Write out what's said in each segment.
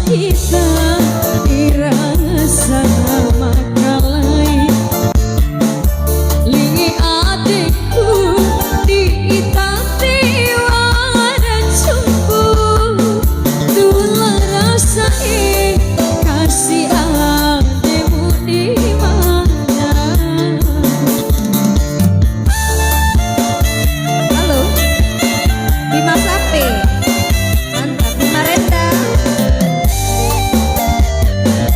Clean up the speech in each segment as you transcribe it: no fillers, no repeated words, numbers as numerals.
kita dirasa makalai lingi adikku diitati wadah cumbu dula rasai kasih ademu di mana. Halo Bima Sapi mantap Bima Renda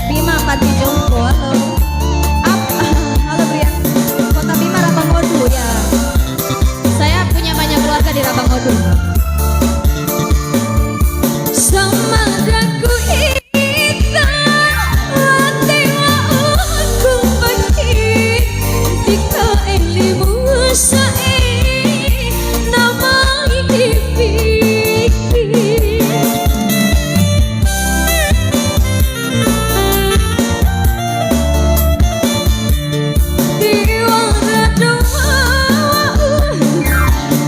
Bima Pati Jompo halo halo Brian Kota Bima Rabang Odu ya saya punya banyak keluarga di Rabang Odu sama daku kita hati aku bagi jika elimu sai nama dipikir diwara doa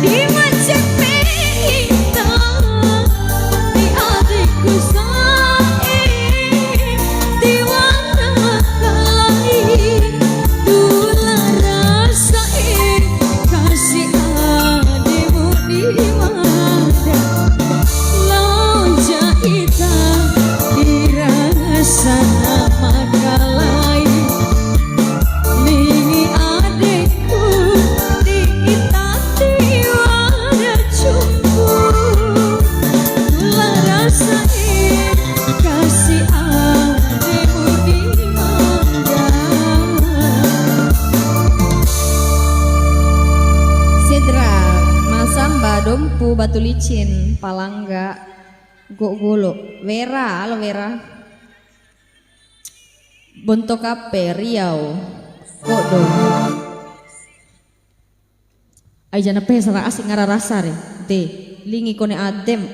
di macam kita di adikku sai diwara kalai dula rasai kasih ademu di mana lonja kita dirasa makalai lingi adikku diitati wadah cumbu dula rasai kasih ademu di mana. Sidra Masamba Dompu Batu Licin Palangga Gok Golo Vera halo Vera Bontokape Riau Kodo Aijana pe sara asik ngara rasa re de lingi kone adem